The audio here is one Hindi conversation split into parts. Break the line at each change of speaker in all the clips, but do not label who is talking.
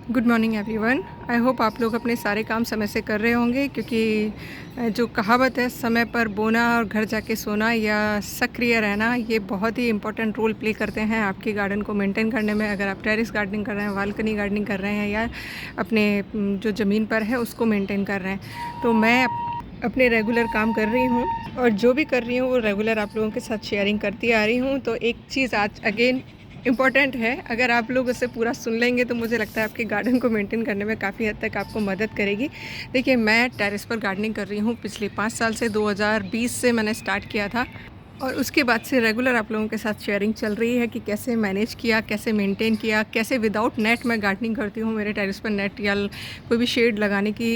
Good morning everyone. I hope आप लोग अपने सारे काम समय से कर रहे होंगे, क्योंकि जो कहावत है समय पर बोना और घर जाके सोना या सक्रिय रहना, ये बहुत ही इंपॉर्टेंट रोल प्ले करते हैं आपके गार्डन को मेंटेन करने में। अगर आप टेरेस गार्डनिंग कर रहे हैं, बालकनी गार्डनिंग कर रहे हैं या अपने जो ज़मीन पर है उसको मेंटेन कर रहे हैं, तो मैं अपने रेगुलर काम कर रही हूँ और जो भी कर रही हूँ वो रेगुलर आप लोगों के साथ शेयरिंग करती आ रही हूँ। तो एक चीज़ आज अगेन इम्पॉर्टेंट है, अगर आप लोग उसे पूरा सुन लेंगे तो मुझे लगता है आपके गार्डन को मेंटेन करने में काफ़ी हद तक आपको मदद करेगी। देखिए, मैं टेरेस पर गार्डनिंग कर रही हूँ पिछले 5 साल से। 2020 से मैंने स्टार्ट किया था और उसके बाद से रेगुलर आप लोगों के साथ शेयरिंग चल रही है कि कैसे मैनेज किया, कैसे मेंटेन किया, कैसे विदाउट नेट मैं गार्डनिंग करती हूँ। मेरे टेरेस पर नेट या कोई भी शेड लगाने की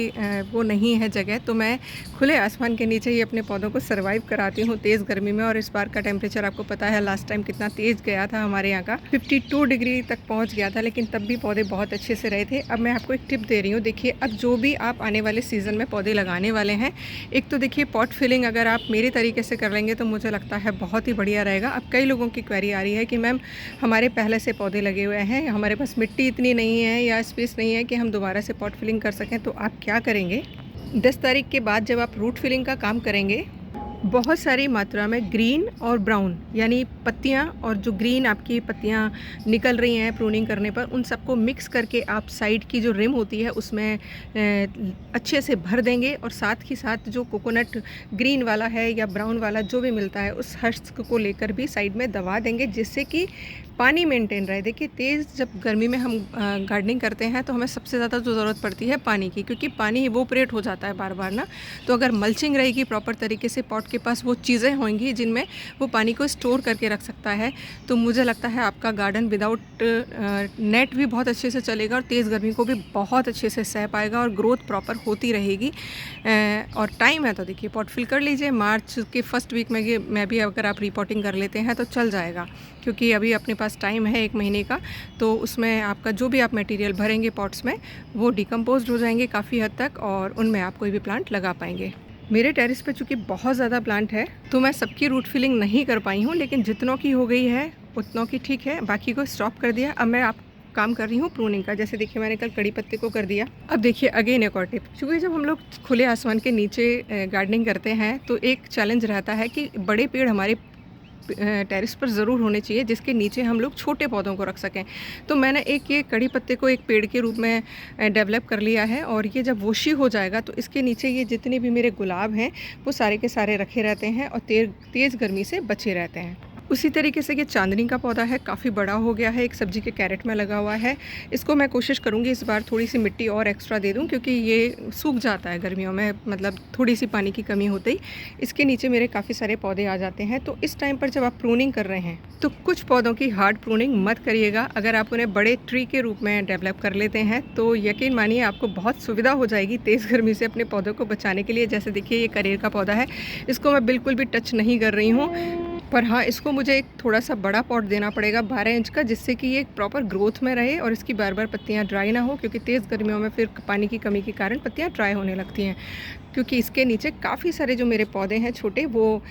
वो नहीं है जगह, तो मैं खुले आसमान के नीचे ही अपने पौधों को सर्वाइव कराती हूँ तेज़ गर्मी में। और इस बार का टेम्परेचर आपको पता है लास्ट टाइम कितना तेज़ गया था, हमारे यहाँ का 52 डिग्री तक पहुँच गया था, लेकिन तब भी पौधे बहुत अच्छे से रहे थे। अब मैं आपको एक टिप दे रही हूँ। देखिए, अब जो भी आप आने वाले सीज़न में पौधे लगाने वाले हैं, एक तो देखिए पॉट फिलिंग अगर आप मेरे तरीके से कर लेंगे तो मुझे लगता है बहुत ही बढ़िया रहेगा। अब कई लोगों की क्वेरी आ रही है कि मैम हमारे पहले से पौधे लगे हुए हैं, हमारे पास मिट्टी इतनी नहीं है या स्पेस नहीं है कि हम दोबारा से पॉट फिलिंग कर सकें, तो आप क्या करेंगे? 10 तारीख के बाद जब आप रूट फिलिंग का काम करेंगे, बहुत सारी मात्रा में ग्रीन और ब्राउन यानी पत्तियां, और जो ग्रीन आपकी पत्तियां निकल रही हैं प्रूनिंग करने पर, उन सबको मिक्स करके आप साइड की जो रिम होती है उसमें अच्छे से भर देंगे। और साथ ही साथ जो कोकोनट ग्रीन वाला है या ब्राउन वाला जो भी मिलता है, उस हस्क को लेकर भी साइड में दबा देंगे, जिससे कि पानी मेंटेन रहे। देखिए, तेज़ जब गर्मी में हम गार्डनिंग करते हैं तो हमें सबसे ज़्यादा जो ज़रूरत पड़ती है पानी की, क्योंकि पानी इवोपरेट हो जाता है बार बार ना। तो अगर मल्चिंग रहेगी प्रॉपर तरीके से, पॉट के पास वो चीज़ें होंगी जिनमें वो पानी को स्टोर करके रख सकता है, तो मुझे लगता है आपका गार्डन विदाउट नेट भी बहुत अच्छे से चलेगा और तेज़ गर्मी को भी बहुत अच्छे से सह पाएगा और ग्रोथ प्रॉपर होती रहेगी। और टाइम है तो देखिए पॉट फिल कर लीजिए। मार्च के फर्स्ट वीक में भी अगर आप रिपोर्टिंग कर लेते हैं तो चल जाएगा, क्योंकि अभी अपने पास टाइम है 1 महीने का। तो उसमें आपका जो भी आप मटेरियल भरेंगे पॉट्स में, वो डिकम्पोज्ड हो जाएंगे काफ़ी हद तक और उनमें आप कोई भी प्लांट लगा पाएंगे। मेरे टेरेस पे चूँकि बहुत ज़्यादा प्लांट है तो मैं सबकी रूट फिलिंग नहीं कर पाई हूँ, लेकिन जितनों की हो गई है उतनों की ठीक है, बाकी को स्टॉप कर दिया। अब मैं आप काम कर रही हूँ प्रूनिंग का। जैसे देखिए, मैंने कल कड़ी पत्ते को कर दिया। अब देखिए अगेन एक और टिप, क्योंकि जब हम लोग खुले आसमान के नीचे गार्डनिंग करते हैं तो एक चैलेंज रहता है कि बड़े पेड़ हमारे टेरेस पर ज़रूर होने चाहिए जिसके नीचे हम लोग छोटे पौधों को रख सकें। तो मैंने एक ये कड़ी पत्ते को एक पेड़ के रूप में डेवलप कर लिया है, और ये जब वोशी हो जाएगा तो इसके नीचे ये जितने भी मेरे गुलाब हैं वो सारे के सारे रखे रहते हैं और तेज़ गर्मी से बचे रहते हैं। उसी तरीके से ये चांदनी का पौधा है, काफ़ी बड़ा हो गया है, एक सब्जी के कैरेट में लगा हुआ है। इसको मैं कोशिश करूँगी इस बार थोड़ी सी मिट्टी और एक्स्ट्रा दे दूँ, क्योंकि ये सूख जाता है गर्मियों में, मतलब थोड़ी सी पानी की कमी होते ही इसके नीचे मेरे काफ़ी सारे पौधे आ जाते हैं। तो इस टाइम पर जब आप प्रूनिंग कर रहे हैं तो कुछ पौधों की हार्ड प्रूनिंग मत करिएगा। अगर आप उन्हें बड़े ट्री के रूप में डेवलप कर लेते हैं तो यकीन मानिए आपको बहुत सुविधा हो जाएगी तेज़ गर्मी से अपने पौधों को बचाने के लिए। जैसे देखिए, ये करेर का पौधा है, इसको मैं बिल्कुल भी टच नहीं कर रही हूँ, पर हाँ, इसको मुझे एक थोड़ा सा बड़ा पॉट देना पड़ेगा 12 इंच का, जिससे कि ये प्रॉपर ग्रोथ में रहे और इसकी बार बार पत्तियाँ ड्राई ना हो, क्योंकि तेज़ गर्मियों में फिर पानी की कमी के कारण पत्तियाँ ड्राई होने लगती हैं। क्योंकि इसके नीचे काफ़ी सारे जो मेरे पौधे हैं छोटे, वो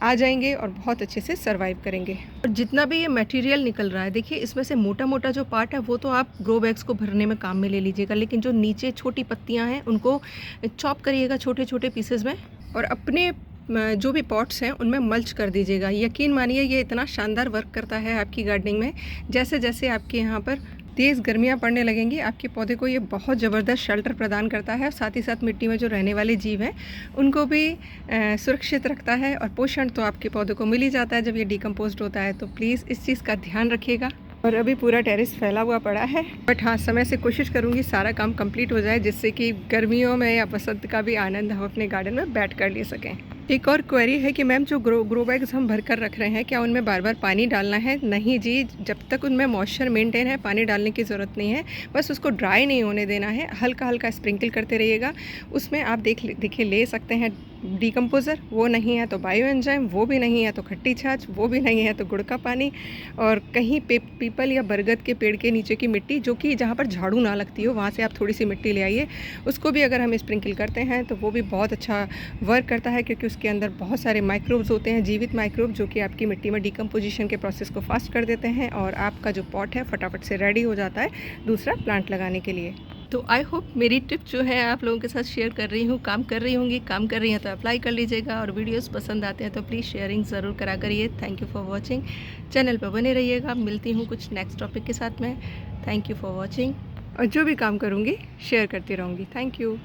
आ जाएंगे और बहुत अच्छे से सर्वाइव करेंगे। और जितना भी ये मटेरियल निकल रहा है, देखिए इसमें से मोटा मोटा जो पार्ट है वो तो आप ग्रो बैग्स को भरने में काम में ले लीजिएगा, लेकिन जो नीचे छोटी पत्तियाँ हैं उनको चॉप करिएगा छोटे छोटे पीसेज में, और अपने जो भी पॉट्स हैं उनमें मल्च कर दीजिएगा। यकीन मानिए ये इतना शानदार वर्क करता है आपकी गार्डनिंग में। जैसे जैसे आपके यहाँ पर तेज़ गर्मियाँ पड़ने लगेंगी, आपके पौधे को ये बहुत ज़बरदस्त शेल्टर प्रदान करता है, और साथ ही साथ मिट्टी में जो रहने वाले जीव हैं उनको भी सुरक्षित रखता है, और पोषण तो आपके पौधे को मिल ही जाता है जब ये डिकम्पोज्ड होता है। तो प्लीज़ इस चीज़ का ध्यान रखिएगा। और अभी पूरा टेरेस फैला हुआ पड़ा है, बट हाँ, समय से कोशिश करूँगी सारा काम कंप्लीट हो जाए, जिससे कि गर्मियों में या बसंत का भी आनंद हम अपने गार्डन में बैठ कर ले सकें। एक और क्वेरी है कि मैम जो ग्रो बैग्स हम भर कर रख रहे हैं, क्या उनमें बार बार पानी डालना है? नहीं जी, जब तक उनमें मॉइस्चर मेंटेन है पानी डालने की ज़रूरत नहीं है। बस उसको ड्राई नहीं होने देना है, हल्का हल्का स्प्रिंकल करते रहिएगा। उसमें आप देखिए ले सकते हैं डिकम्पोज़र, वो नहीं है तो बायो एंजाइम, वो भी नहीं है तो खट्टी छाछ, वो भी नहीं है तो गुड़ का पानी, और कहीं पे पीपल या बरगद के पेड़ के नीचे की मिट्टी, जो कि जहाँ पर झाड़ू ना लगती हो, वहाँ से आप थोड़ी सी मिट्टी ले आइए। उसको भी अगर हम स्प्रिंकल करते हैं तो वो भी बहुत अच्छा वर्क करता है, क्योंकि उसके अंदर बहुत सारे माइक्रोब्स होते हैं, जीवित माइक्रोब, जो कि आपकी मिट्टी में डिकम्पोजिशन के प्रोसेस को फास्ट कर देते हैं, और आपका जो पॉट है फटाफट से रेडी हो जाता है दूसरा प्लांट लगाने के लिए। तो आई होप मेरी टिप जो है आप लोगों के साथ शेयर कर रही हूँ, काम कर रही होंगी, काम कर रही हैं तो अप्लाई कर लीजिएगा, और वीडियोस पसंद आते हैं तो प्लीज़ शेयरिंग ज़रूर करा करिए। Thank you for watching, channel पर बने रहिएगा। मिलती हूँ कुछ नेक्स्ट टॉपिक के साथ में। थैंक यू फॉर वॉचिंग, और जो भी काम करूँगी शेयर करती रहूँगी। Thank you.